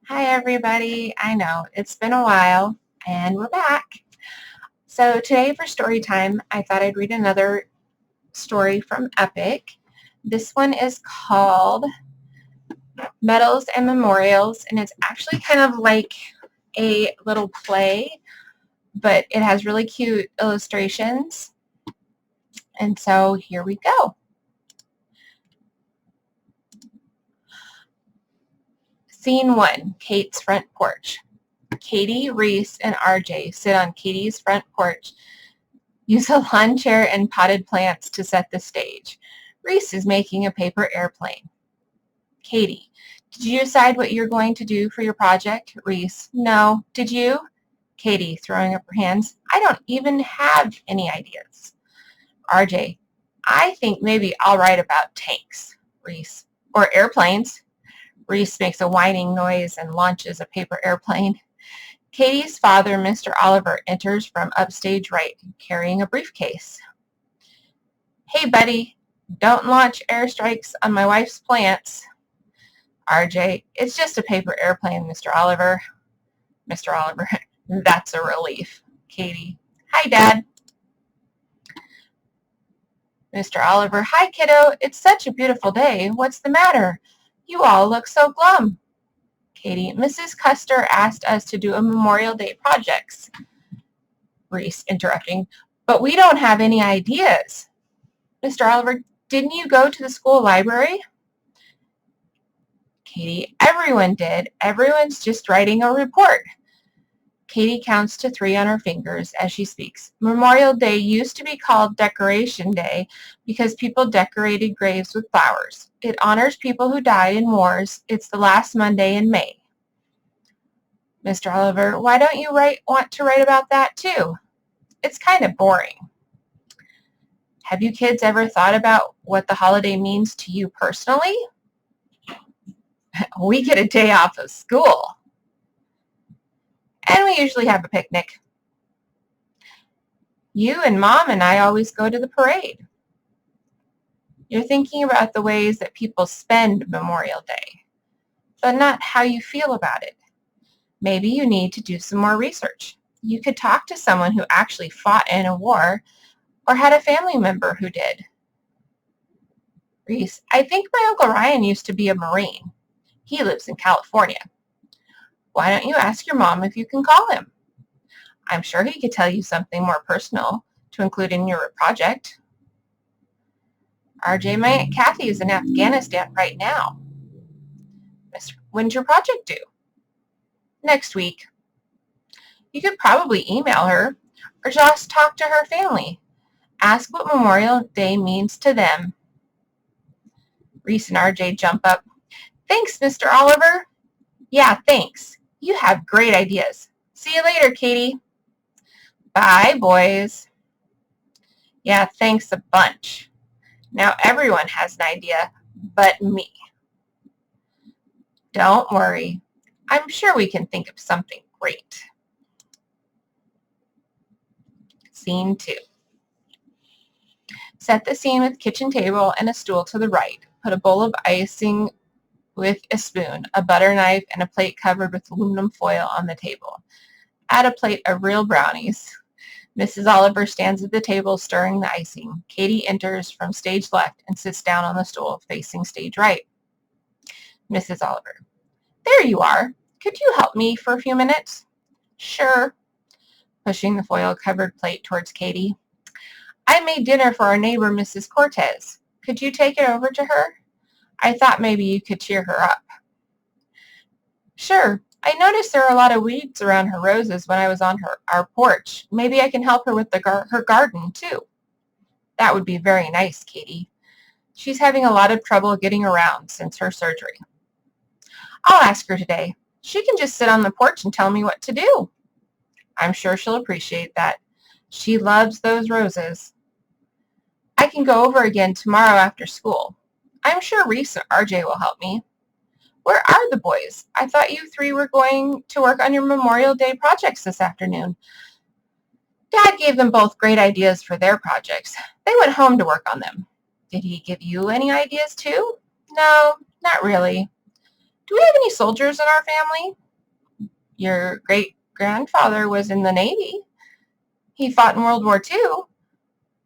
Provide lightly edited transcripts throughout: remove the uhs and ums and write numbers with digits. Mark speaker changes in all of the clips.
Speaker 1: Hi, everybody. I know it's been a while and we're back. So today for story time, I thought I'd read another story from Epic. This one is called Medals and Memorials, and it's actually kind of like a little play, but it has really cute illustrations. And so here we go. Scene 1, Kate's front porch. Katie, Reese, and RJ sit on Katie's front porch. Use a lawn chair and potted plants to set the stage. Reese is making a paper airplane. Katie, did you decide what you're going to do for your project? Reese, no. Did you? Katie, throwing up her hands, I don't even have any ideas. RJ, I think maybe I'll write about tanks. Reese, or airplanes. Reese makes a whining noise and launches a paper airplane. Katie's father, Mr. Oliver, enters from upstage right, carrying a briefcase. Hey, buddy, don't launch airstrikes on my wife's plants. RJ, it's just a paper airplane, Mr. Oliver. Mr. Oliver, that's a relief. Katie, hi, Dad. Mr. Oliver, hi, kiddo. It's such a beautiful day. What's the matter? You all look so glum. Katie, Mrs. Custer asked us to do a Memorial Day projects. Reese, interrupting, but we don't have any ideas. Mr. Oliver, didn't you go to the school library? Katie, everyone did. Everyone's just writing a report. Katie counts to 3 on her fingers as she speaks. Memorial Day used to be called Decoration Day because people decorated graves with flowers. It honors people who died in wars. It's the last Monday in May. Mr. Oliver, why don't you want to write about that too? It's kind of boring. Have you kids ever thought about what the holiday means to you personally? We get a day off of school. And we usually have a picnic. You and Mom and I always go to the parade. You're thinking about the ways that people spend Memorial Day, but not how you feel about it. Maybe you need to do some more research. You could talk to someone who actually fought in a war or had a family member who did. Reese, I think my Uncle Ryan used to be a Marine. He lives in California. Why don't you ask your mom if you can call him? I'm sure he could tell you something more personal to include in your project. RJ, my Aunt Kathy is in Afghanistan right now. When's your project due? Next week. You could probably email her or just talk to her family. Ask what Memorial Day means to them. Reese and RJ jump up. Thanks, Mr. Oliver. Yeah, thanks. You have great ideas. See you later, Katie. Bye, boys. Yeah, thanks a bunch. Now everyone has an idea but me. Don't worry. I'm sure we can think of something great. Scene 2. Set the scene with kitchen table and a stool to the right. Put a bowl of icing with a spoon, a butter knife, and a plate covered with aluminum foil on the table. Add a plate of real brownies. Mrs. Oliver stands at the table stirring the icing. Katie enters from stage left and sits down on the stool facing stage right. Mrs. Oliver, there you are. Could you help me for a few minutes? Sure. Pushing the foil-covered plate towards Katie. I made dinner for our neighbor, Mrs. Cortez. Could you take it over to her? I thought maybe you could cheer her up. Sure. I noticed there are a lot of weeds around her roses when I was on our porch. Maybe I can help her with her garden, too. That would be very nice, Katie. She's having a lot of trouble getting around since her surgery. I'll ask her today. She can just sit on the porch and tell me what to do. I'm sure she'll appreciate that. She loves those roses. I can go over again tomorrow after school. I'm sure Reese and RJ will help me. Where are the boys? I thought you 3 were going to work on your Memorial Day projects this afternoon. Dad gave them both great ideas for their projects. They went home to work on them. Did he give you any ideas too? No, not really. Do we have any soldiers in our family? Your great-grandfather was in the Navy. He fought in World War II,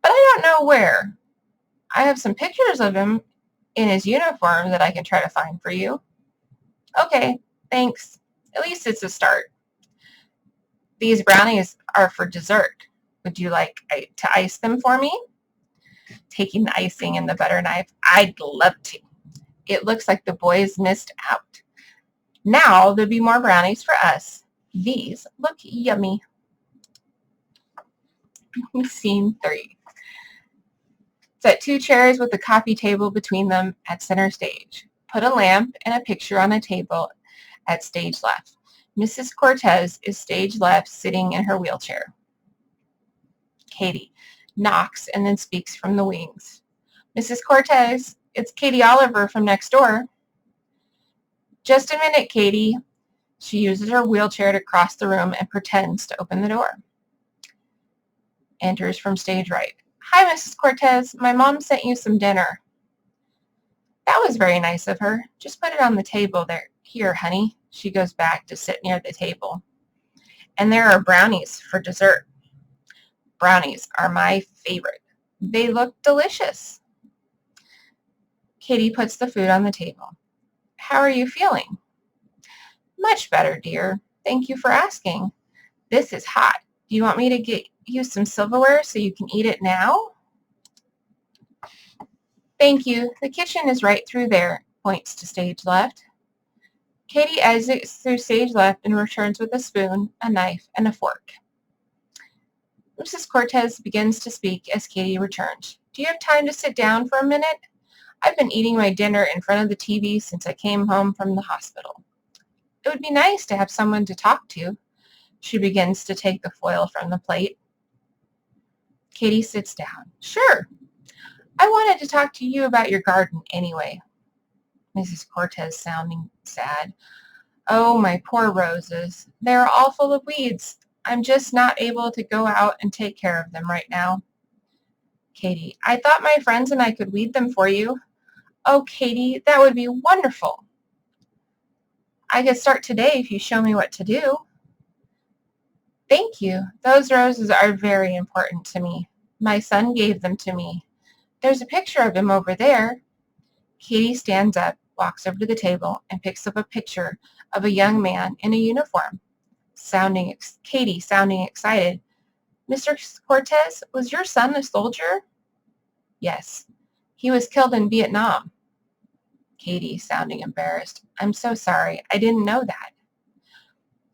Speaker 1: but I don't know where. I have some pictures of him in his uniform that I can try to find for you. Okay, thanks. At least it's a start. These brownies are for dessert. Would you like to ice them for me? Taking the icing and the butter knife. I'd love to. It looks like the boys missed out. Now there'll be more brownies for us. These look yummy. Scene 3. Set 2 chairs with a coffee table between them at center stage. Put a lamp and a picture on a table at stage left. Mrs. Cortez is stage left, sitting in her wheelchair. Katie knocks and then speaks from the wings. Mrs. Cortez, it's Katie Oliver from next door. Just a minute, Katie. She uses her wheelchair to cross the room and pretends to open the door. Enters from stage right. Hi, Mrs. Cortez. My mom sent you some dinner. That was very nice of her. Just put it on the table there. Here, honey. She goes back to sit near the table. And there are brownies for dessert. Brownies are my favorite. They look delicious. Katie puts the food on the table. How are you feeling? Much better, dear. Thank you for asking. This is hot. Do you want me to get you some silverware so you can eat it now? Thank you. The kitchen is right through there, points to stage left. Katie exits through stage left and returns with a spoon, a knife, and a fork. Mrs. Cortez begins to speak as Katie returns. Do you have time to sit down for a minute? I've been eating my dinner in front of the TV since I came home from the hospital. It would be nice to have someone to talk to. She begins to take the foil from the plate. Katie sits down. Sure. I wanted to talk to you about your garden anyway. Mrs. Cortez sounding sad. Oh, my poor roses. They're all full of weeds. I'm just not able to go out and take care of them right now. Katie, I thought my friends and I could weed them for you. Oh, Katie, that would be wonderful. I could start today if you show me what to do. Thank you. Those roses are very important to me. My son gave them to me. There's a picture of him over there. Katie stands up, walks over to the table, and picks up a picture of a young man in a uniform. Katie sounding excited. Mr. Cortez, was your son a soldier? Yes. He was killed in Vietnam. Katie sounding embarrassed. I'm so sorry. I didn't know that.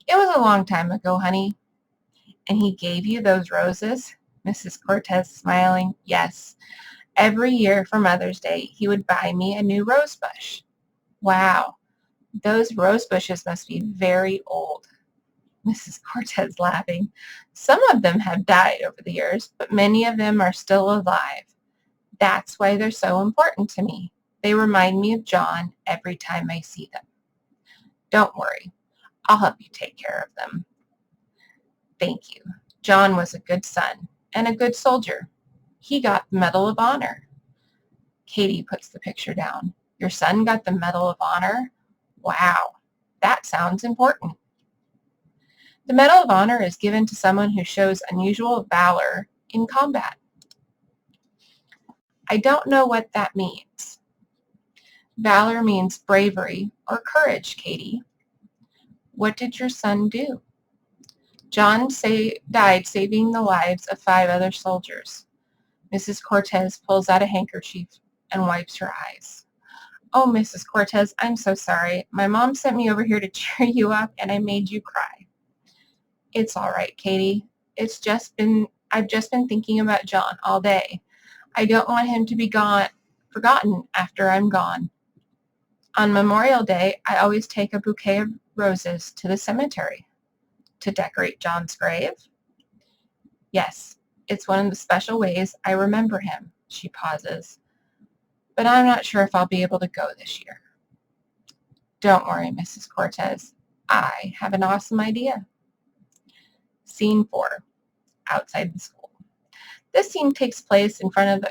Speaker 1: It was a long time ago, honey. And he gave you those roses? Mrs. Cortez smiling. Yes. Every year for Mother's Day, he would buy me a new rose bush. Wow. Those rose bushes must be very old. Mrs. Cortez laughing. Some of them have died over the years, but many of them are still alive. That's why they're so important to me. They remind me of John every time I see them. Don't worry. I'll help you take care of them. Thank you. John was a good son and a good soldier. He got the Medal of Honor. Katie puts the picture down. Your son got the Medal of Honor? Wow, that sounds important. The Medal of Honor is given to someone who shows unusual valor in combat. I don't know what that means. Valor means bravery or courage, Katie. What did your son do? John died saving the lives of 5 other soldiers. Mrs. Cortez pulls out a handkerchief and wipes her eyes. Oh, Mrs. Cortez, I'm so sorry. My mom sent me over here to cheer you up, and I made you cry. It's all right, Katie. I've just been thinking about John all day. I don't want him to be forgotten after I'm gone. On Memorial Day, I always take a bouquet of roses to the cemetery. To decorate John's grave? Yes, it's one of the special ways I remember him. She pauses. But I'm not sure if I'll be able to go this year. Don't worry, Mrs. Cortez. I have an awesome idea. Scene 4, outside the school. This scene takes place in front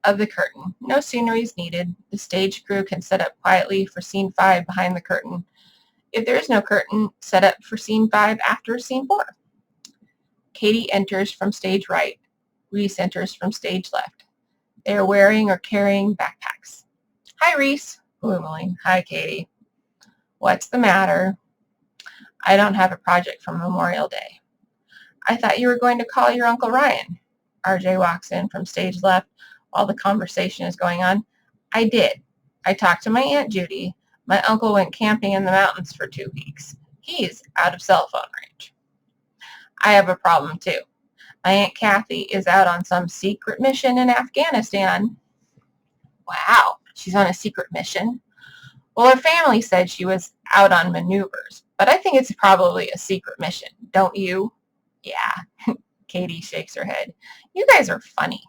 Speaker 1: of the curtain. No scenery is needed. The stage crew can set up quietly for scene 5 behind the curtain. If there is no curtain, set up for scene 5 after scene 4. Katie enters from stage right. Reese enters from stage left. They are wearing or carrying backpacks. Hi, Reese. Oh, Emily. Hi, Katie. What's the matter? I don't have a project for Memorial Day. I thought you were going to call your Uncle Ryan. RJ walks in from stage left while the conversation is going on. I did. I talked to my Aunt Judy. My uncle went camping in the mountains for 2 weeks. He's out of cell phone range. I have a problem too. My Aunt Kathy is out on some secret mission in Afghanistan. Wow, she's on a secret mission? Well, her family said she was out on maneuvers, but I think it's probably a secret mission, don't you? Yeah, Katie shakes her head. You guys are funny.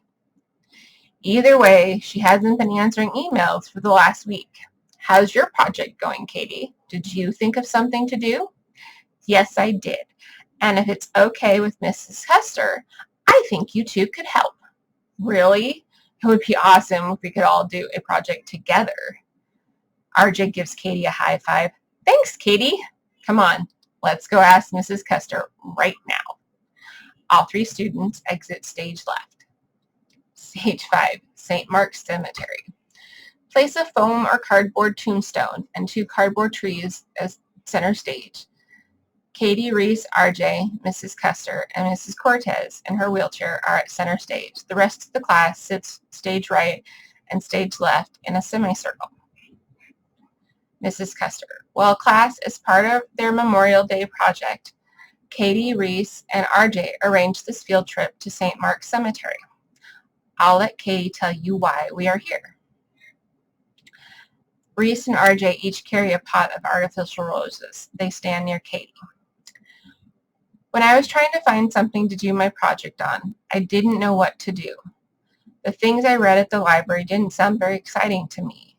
Speaker 1: Either way, she hasn't been answering emails for the last week. How's your project going, Katie? Did you think of something to do? Yes, I did. And if it's okay with Mrs. Custer, I think you two could help. Really? It would be awesome if we could all do a project together. RJ gives Katie a high five. Thanks, Katie. Come on, let's go ask Mrs. Custer right now. All 3 students exit stage left. Stage 5, St. Mark's Cemetery. Place a foam or cardboard tombstone and 2 cardboard trees as center stage. Katie, Reese, RJ, Mrs. Custer, and Mrs. Cortez in her wheelchair are at center stage. The rest of the class sits stage right and stage left in a semicircle. Mrs. Custer. Well, class, as part of their Memorial Day project, Katie, Reese, and RJ arranged this field trip to St. Mark's Cemetery. I'll let Katie tell you why we are here. Reese and RJ each carry a pot of artificial roses. They stand near Katie. When I was trying to find something to do my project on, I didn't know what to do. The things I read at the library didn't sound very exciting to me.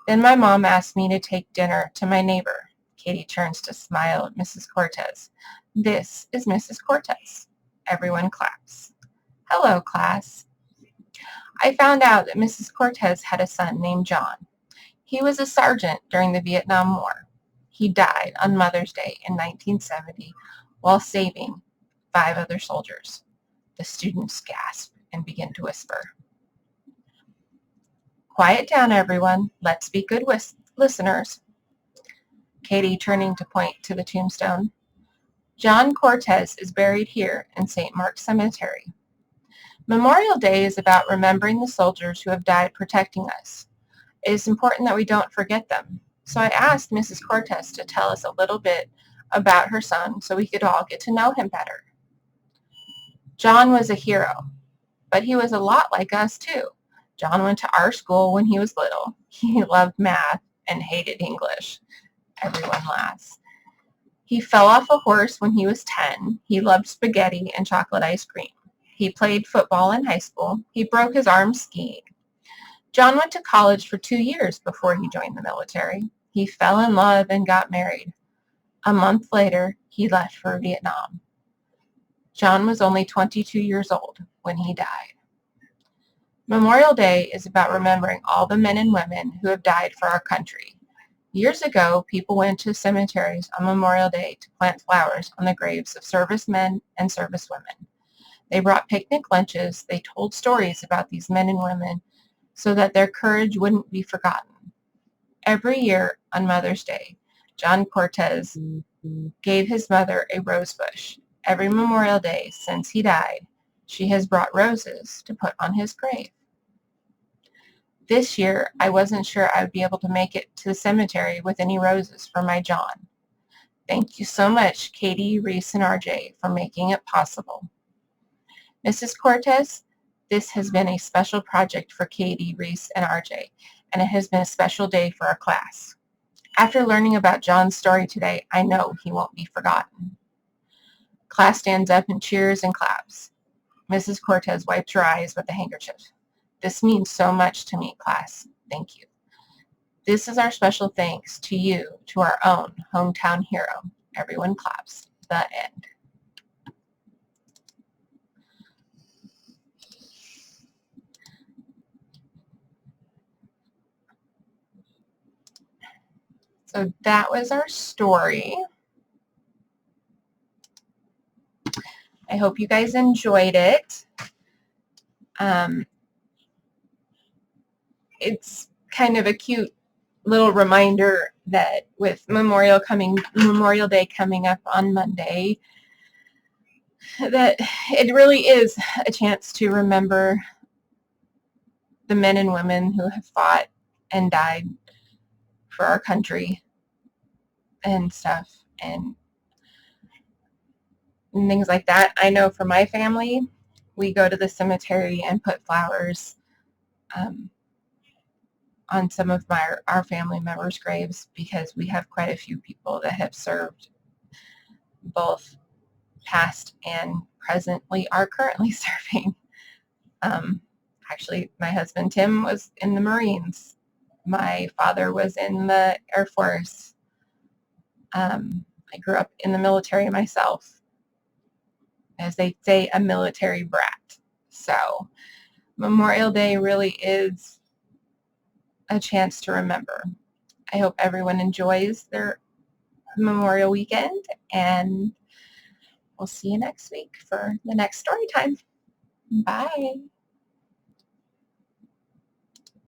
Speaker 1: Then my mom asked me to take dinner to my neighbor. Katie turns to smile at Mrs. Cortez. This is Mrs. Cortez. Everyone claps. Hello, class. I found out that Mrs. Cortez had a son named John. He was a sergeant during the Vietnam War. He died on Mother's Day in 1970 while saving 5 other soldiers. The students gasp and begin to whisper. Quiet down, everyone. Let's be good listeners. Katie turning to point to the tombstone. John Cortez is buried here in St. Mark's Cemetery. Memorial Day is about remembering the soldiers who have died protecting us. It is important that we don't forget them. So I asked Mrs. Cortez to tell us a little bit about her son so we could all get to know him better. John was a hero, but he was a lot like us too. John went to our school when he was little. He loved math and hated English. Everyone laughs. He fell off a horse when he was 10. He loved spaghetti and chocolate ice cream. He played football in high school. He broke his arm skiing. John went to college for 2 years before he joined the military. He fell in love and got married. A month later, he left for Vietnam. John was only 22 years old when he died. Memorial Day is about remembering all the men and women who have died for our country. Years ago, people went to cemeteries on Memorial Day to plant flowers on the graves of servicemen and servicewomen. They brought picnic lunches. They told stories about these men and women so that their courage wouldn't be forgotten. Every year on Mother's Day, John Cortez gave his mother a rose bush. Every Memorial Day since he died, she has brought roses to put on his grave. This year, I wasn't sure I would be able to make it to the cemetery with any roses for my John. Thank you so much, Katie, Reese, and RJ, for making it possible. Mrs. Cortez, this has been a special project for Katie, Reese, and RJ, and it has been a special day for our class. After learning about John's story today, I know he won't be forgotten. Class stands up and cheers and claps. Mrs. Cortez wipes her eyes with a handkerchief. This means so much to me, class. Thank you. This is our special thanks to you, to our own hometown hero. Everyone claps. The end. So that was our story. I hope you guys enjoyed it. It's kind of a cute little reminder that with Memorial Day coming up on Monday, that it really is a chance to remember the men and women who have fought and died for our country and stuff and things like that. I know for my family, we go to the cemetery and put flowers on some of our family members' graves because we have quite a few people that have served, both past and presently are currently serving. Actually, my husband Tim was in the Marines. My father was in the Air Force. I grew up in the military myself. As they say, a military brat. So Memorial Day really is a chance to remember. I hope everyone enjoys their Memorial weekend, and we'll see you next week for the next story time. Bye.